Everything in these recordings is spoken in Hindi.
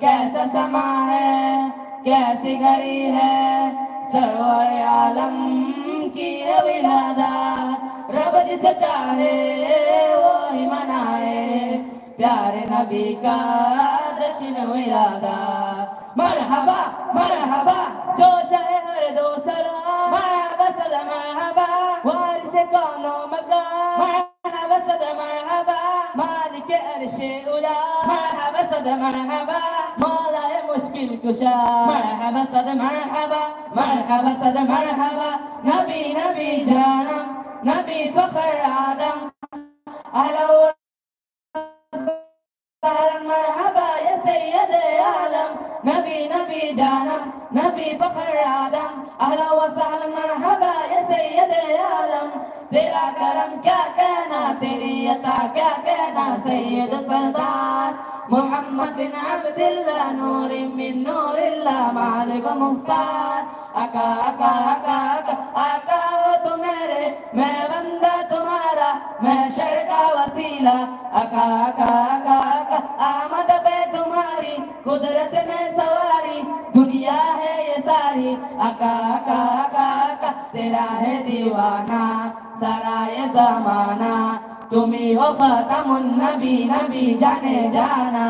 कैसा समा है कैसी घड़ी है सरवर आलम की विलादत रब जिसे चाहे वो ही मनाए प्यारे नबी का जश्न विलादत मरहबा मरहबा जोश है हर दोसरा मरहबा सदा मरहबा वारिस कौनो मका मरहबा सदा मरहबा मालिक अर्शे उला मरहबा सदा मरहबा मौला मुश्किल कुशा मरहबा सदा मरहबा मरहबा सदा मरहबा नबी नबी जानम नबी फखर आदम अहला मरहबा या सैयद आलम नबी नबी जानम नबी फखर आदम अहला वसहला मरहबा या सैयद आलम तेरा करम क्या कहना तेरी अता क्या कहना सैयद सरदार मोहम्मद बिन अब्दुल्लाह नूर मिन नूरिल्लाह मालिक मुख्तार आका आका आका आका आका हो तुम मेरे मैं बंदा तुम्हारा मैं शर का वसीला आका आका आका आका आमद पे तुम्हारी कुदरत ने सवारी दुनिया है ये सारी आका आका आका आका तेरा है दीवाना सारा ये जमाना तुम्ही हो खतमुन नबी नबी जाने जाना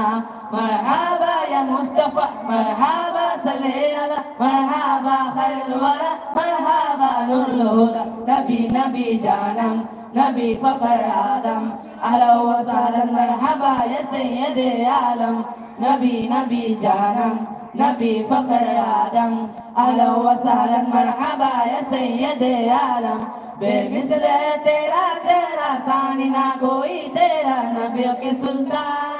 मरहबा या मुस्तफा मरहबा सल्ले अला मरहबा खैरुल वरा मरहबा नूरुल हुदा नबी नबी जानम नबी फखर आदम अहला व सहला मरहबा या सैयद आलम नबी नबी जानम नबी फखर आदम अहला व सहला मरहबा या सैयद आलम बेमिसल तेरा चेहरा सानी ना कोई तेरा नबियों के सुल्तान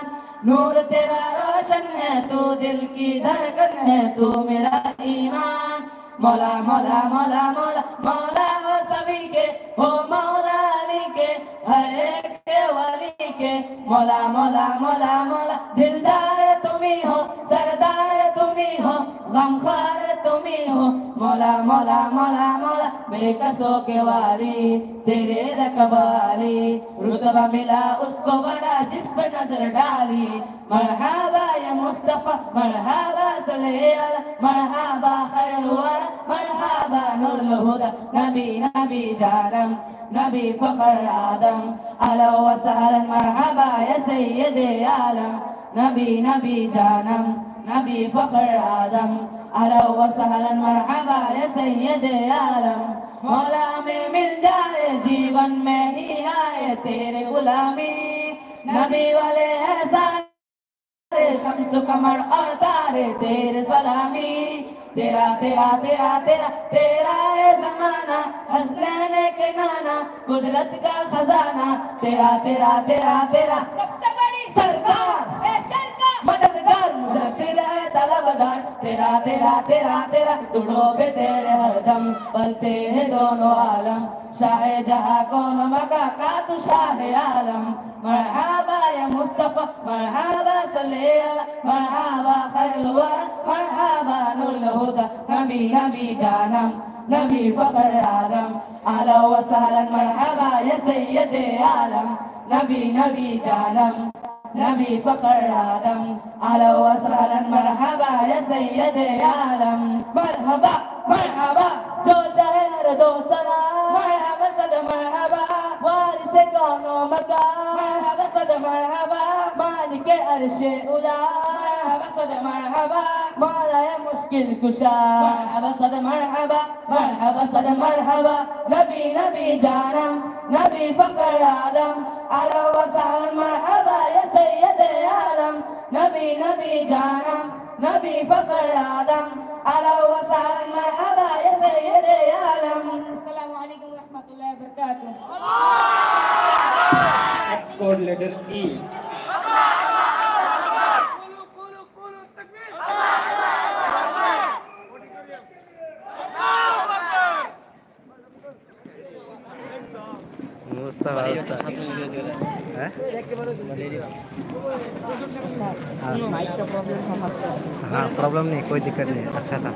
नूर तेरा रोशन है तू दिल की धड़कन है तू मेरा ईमान मौला मौला मौला मौला मौला हो सभी के हो मौला अली के हर एक के वली के मौला मौला मौला मौला दिलदार तुम्ही हो सरदार तुम्ही हो गमखार तुम्ही हो मौला मौला मौला मौला बेकसों के वाली तेरे रकबाली रुतबा मिला उसको बड़ा जिस पर नजर डाली मरहबा या मुस्तफा मरहबा सल्ले अला मरहबा खैरुल वरा मरहबा नूरुल हुदा नबी नबी जानम नबी फखर आदम अहला व सहला मरहबा या सैयद आलम नबी नबी जानम नबी फखर आदम अहला व सहला मरहबा या सैयद आलम मौला में मिल जाए जीवन में ही आए तेरे गुलामी नबी वाले हैं सारे शम्स कमर और तारे तेरे सलामी तेरा तेरा तेरा तेरा तेरा है जमाना हसनैन के नाना कुदरत का खजाना तेरा तेरा तेरा तेरा सबसे बड़ी सरकार मददगार मुदस्सिर है तलबगार तेरा तेरा तेरा तेरा टुकड़ों पे तेरे हरदम पलते हैं दोनों आलम शाह जहां कौन मका का तू शाह आलम मरहबा या मुस्तफा मरहबा सल्ले अला मरहबा खैरुल वरा मरहबा नूरुल हुदा नबी नबी जानम नबी फखर आदम अहला व सहला मरहबा या सैयद आलम नबी नबी जानम नबी फखर आदम अहला व सहला मरहबा या सैयद आलम मरहबा मरहबा जोश है हर दोसरा मरहबा सद मरहबा वारिस कौनो मका मरहबा सद मरहबा मालिक अर्शे उला मरहबा सद मरहबा मौला मुश्किल कुशा मरहबा सद मरहबा मरहबा सद मरहबा नबी नबी जानम नबी फखर आदम अहला व सहला मरहबा या सैयद आलम नबी नबी जानम नबी फखर आदम अहला व सहला मरहबा या सैयद आलम अस्सलामु अलैकुम व रहमतुल्लाहि व बरकातुहू Next code letter E. Mustafa हाँ प्रॉब्लम नहीं कोई दिक्कत नहीं अच्छा था